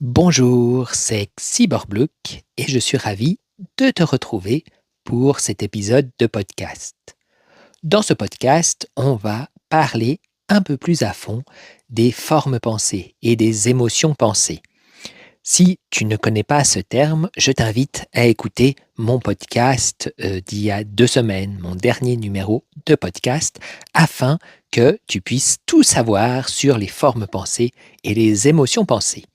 Bonjour, c'est Cyberblock et je suis ravi de te retrouver pour cet épisode de podcast. Dans ce podcast, on va parler un peu plus à fond des formes pensées et des émotions pensées. Si tu ne connais pas ce terme, je t'invite à écouter mon podcast d'il y a 2 semaines, mon dernier numéro de podcast, afin que tu puisses tout savoir sur les formes pensées et les émotions pensées.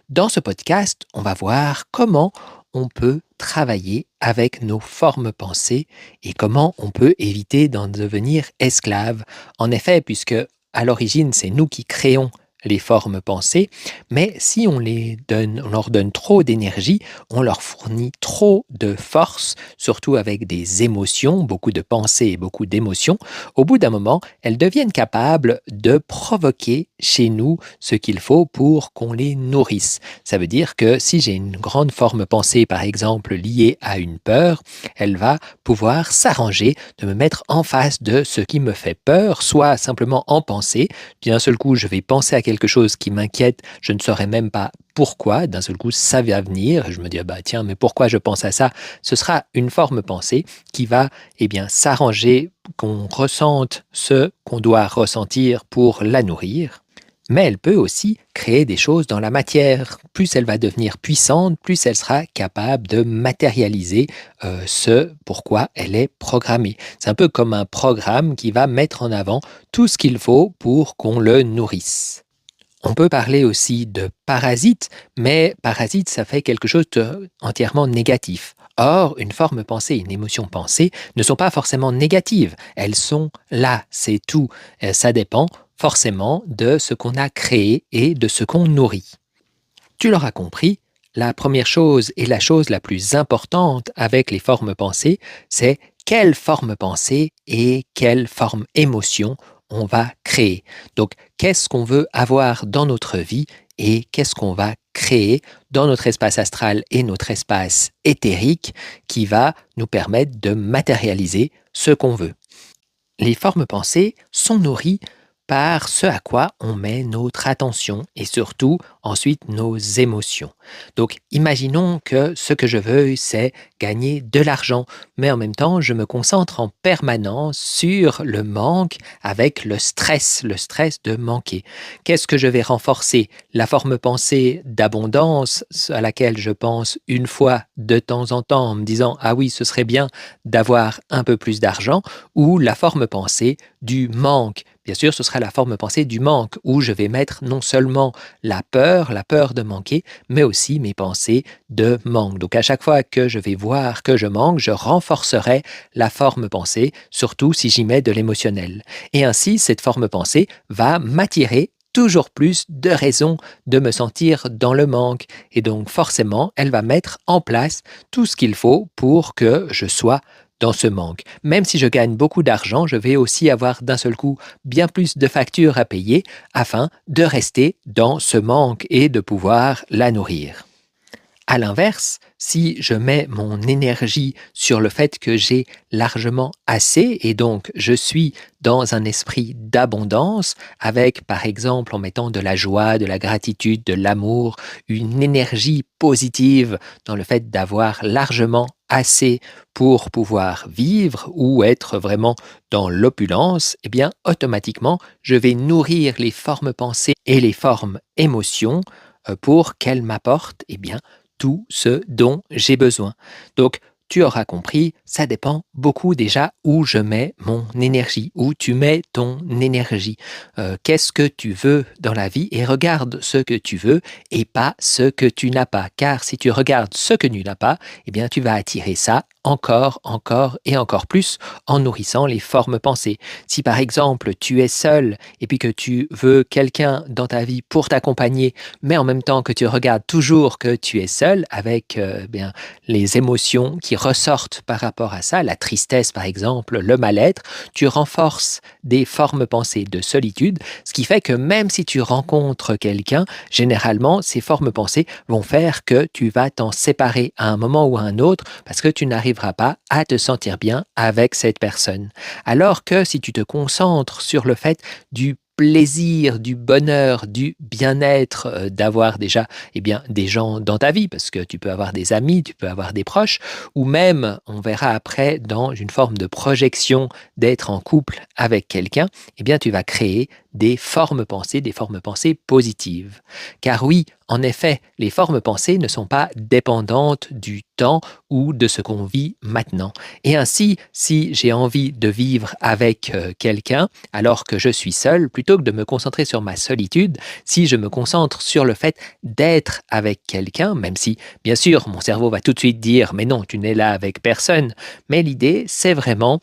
Dans ce podcast, on va voir comment on peut travailler avec nos formes pensées et comment on peut éviter d'en devenir esclave. En effet, puisque à l'origine, c'est nous qui créons les formes pensées, mais si on leur donne trop d'énergie, on leur fournit trop de force, surtout avec des émotions, beaucoup de pensées et beaucoup d'émotions, au bout d'un moment, elles deviennent capables de provoquer chez nous ce qu'il faut pour qu'on les nourrisse. Ça veut dire que si j'ai une grande forme pensée, par exemple, liée à une peur, elle va pouvoir s'arranger de me mettre en face de ce qui me fait peur, soit simplement en pensée. D'un seul coup, je vais penser à quelque chose qui m'inquiète, je ne saurais même pas pourquoi. D'un seul coup, ça va venir. Je me dis, tiens, mais pourquoi je pense à ça? Ce sera une forme pensée qui va s'arranger, qu'on ressente ce qu'on doit ressentir pour la nourrir. Mais elle peut aussi créer des choses dans la matière. Plus elle va devenir puissante, plus elle sera capable de matérialiser ce pourquoi elle est programmée. C'est un peu comme un programme qui va mettre en avant tout ce qu'il faut pour qu'on le nourrisse. On peut parler aussi de parasite, mais parasite, ça fait quelque chose entièrement négatif. Or, une forme pensée, une émotion pensée ne sont pas forcément négatives. Elles sont là, c'est tout. Ça dépend forcément de ce qu'on a créé et de ce qu'on nourrit. Tu l'auras compris, la première chose et la chose la plus importante avec les formes pensées, c'est quelle forme pensée et quelle forme émotion on va créer. Donc, qu'est-ce qu'on veut avoir dans notre vie et qu'est-ce qu'on va créer dans notre espace astral et notre espace éthérique qui va nous permettre de matérialiser ce qu'on veut. Les formes pensées sont nourries par ce à quoi on met notre attention et surtout ensuite nos émotions. Donc imaginons que ce que je veux, c'est gagner de l'argent, mais en même temps, je me concentre en permanence sur le manque avec le stress de manquer. Qu'est-ce que je vais renforcer? La forme pensée d'abondance à laquelle je pense une fois de temps en temps en me disant « Ah oui, ce serait bien d'avoir un peu plus d'argent » ou la forme pensée du manque. Bien sûr, ce sera la forme pensée du manque, où je vais mettre non seulement la peur de manquer, mais aussi mes pensées de manque. Donc à chaque fois que je vais voir que je manque, je renforcerai la forme pensée, surtout si j'y mets de l'émotionnel. Et ainsi, cette forme pensée va m'attirer toujours plus de raisons de me sentir dans le manque. Et donc forcément, elle va mettre en place tout ce qu'il faut pour que je sois dans ce manque. Même si je gagne beaucoup d'argent, je vais aussi avoir d'un seul coup bien plus de factures à payer afin de rester dans ce manque et de pouvoir la nourrir. À l'inverse, si je mets mon énergie sur le fait que j'ai largement assez et donc je suis dans un esprit d'abondance avec, par exemple, en mettant de la joie, de la gratitude, de l'amour, une énergie positive dans le fait d'avoir largement assez pour pouvoir vivre ou être vraiment dans l'opulence, eh bien, automatiquement, je vais nourrir les formes pensées et les formes émotions pour qu'elles m'apportent, tout ce dont j'ai besoin. Donc, tu auras compris, ça dépend beaucoup déjà où je mets mon énergie, où tu mets ton énergie. Qu'est-ce que tu veux dans la vie et regarde ce que tu veux et pas ce que tu n'as pas. Car si tu regardes ce que tu n'as pas, tu vas attirer ça encore et encore plus en nourrissant les formes pensées. Si par exemple tu es seul et puis que tu veux quelqu'un dans ta vie pour t'accompagner, mais en même temps que tu regardes toujours que tu es seul avec les émotions qui ressortent par rapport à ça, la tristesse par exemple, le mal-être, tu renforces des formes pensées de solitude, ce qui fait que même si tu rencontres quelqu'un, généralement ces formes pensées vont faire que tu vas t'en séparer à un moment ou à un autre parce que tu n'arriveras pas à te sentir bien avec cette personne. Alors que si tu te concentres sur le fait du plaisir, du bonheur, du bien-être, d'avoir déjà, des gens dans ta vie, parce que tu peux avoir des amis, tu peux avoir des proches, ou même, on verra après, dans une forme de projection d'être en couple avec quelqu'un, tu vas créer des formes pensées positives. Car oui, en effet, les formes pensées ne sont pas dépendantes du temps ou de ce qu'on vit maintenant. Et ainsi, si j'ai envie de vivre avec quelqu'un alors que je suis seul, plutôt que de me concentrer sur ma solitude, si je me concentre sur le fait d'être avec quelqu'un, même si, bien sûr, mon cerveau va tout de suite dire « mais non, tu n'es là avec personne », mais l'idée, c'est vraiment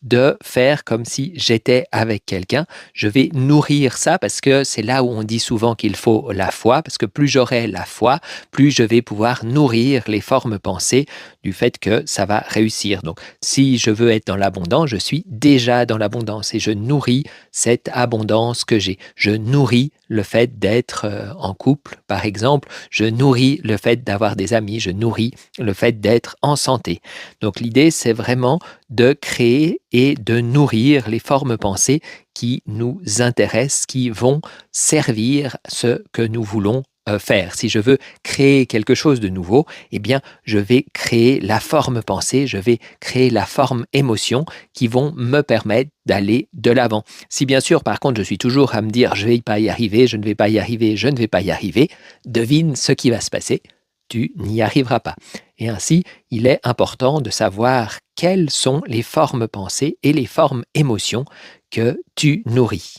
de faire comme si j'étais avec quelqu'un. Je vais nourrir ça parce que c'est là où on dit souvent qu'il faut la foi, parce que plus j'aurai la foi, plus je vais pouvoir nourrir les formes pensées du fait que ça va réussir. Donc, si je veux être dans l'abondance, je suis déjà dans l'abondance et je nourris cette abondance que j'ai. Je nourris le fait d'être en couple, par exemple. Je nourris le fait d'avoir des amis. Je nourris le fait d'être en santé. Donc, l'idée, c'est vraiment de créer et de nourrir les formes pensées qui nous intéressent, qui vont servir ce que nous voulons faire. Si je veux créer quelque chose de nouveau, je vais créer la forme pensée, je vais créer la forme émotion qui vont me permettre d'aller de l'avant. Si bien sûr, par contre, je suis toujours à me dire je ne vais pas y arriver, je ne vais pas y arriver, je ne vais pas y arriver, devine ce qui va se passer. Tu n'y arriveras pas. Et ainsi, il est important de savoir quelles sont les formes pensées et les formes émotions que tu nourris.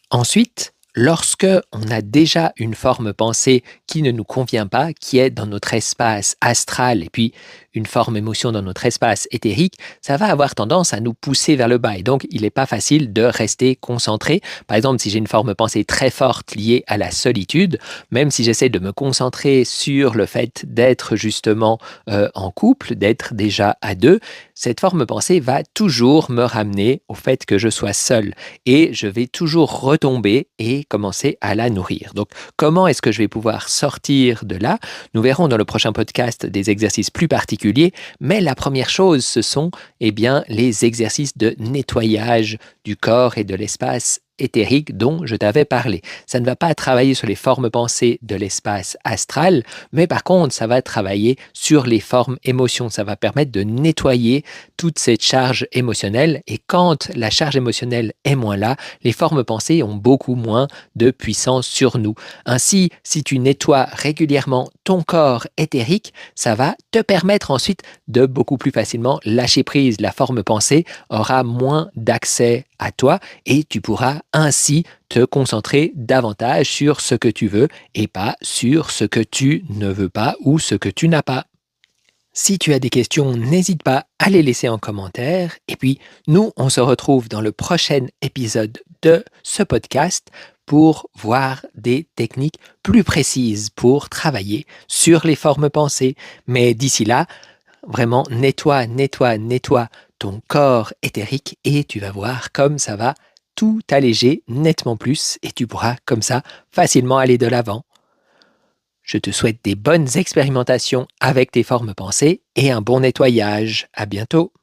Ensuite, lorsque on a déjà une forme pensée qui ne nous convient pas, qui est dans notre espace astral et puis une forme émotion dans notre espace éthérique, ça va avoir tendance à nous pousser vers le bas. Et donc, il n'est pas facile de rester concentré. Par exemple, si j'ai une forme pensée très forte liée à la solitude, même si j'essaie de me concentrer sur le fait d'être justement en couple, d'être déjà à deux, cette forme pensée va toujours me ramener au fait que je sois seul. Et je vais toujours retomber et commencer à la nourrir. Donc, comment est-ce que je vais pouvoir sortir de là? Nous verrons dans le prochain podcast des exercices plus particuliers, mais la première chose, ce sont les exercices de nettoyage du corps et de l'espace éthérique dont je t'avais parlé. Ça ne va pas travailler sur les formes pensées de l'espace astral, mais par contre, ça va travailler sur les formes émotions. Ça va permettre de nettoyer toute cette charge émotionnelle. Et quand la charge émotionnelle est moins là, les formes pensées ont beaucoup moins de puissance sur nous. Ainsi, si tu nettoies régulièrement ton corps éthérique, ça va te permettre ensuite de beaucoup plus facilement lâcher prise. La forme pensée aura moins d'accès à toi et tu pourras ainsi te concentrer davantage sur ce que tu veux et pas sur ce que tu ne veux pas ou ce que tu n'as pas. Si tu as des questions, n'hésite pas à les laisser en commentaire. Et puis, nous, on se retrouve dans le prochain épisode de ce podcast pour voir des techniques plus précises pour travailler sur les formes pensées. Mais d'ici là, vraiment, nettoie ton corps éthérique et tu vas voir comme ça va tout alléger nettement plus et tu pourras comme ça facilement aller de l'avant. Je te souhaite des bonnes expérimentations avec tes formes pensées et un bon nettoyage. À bientôt.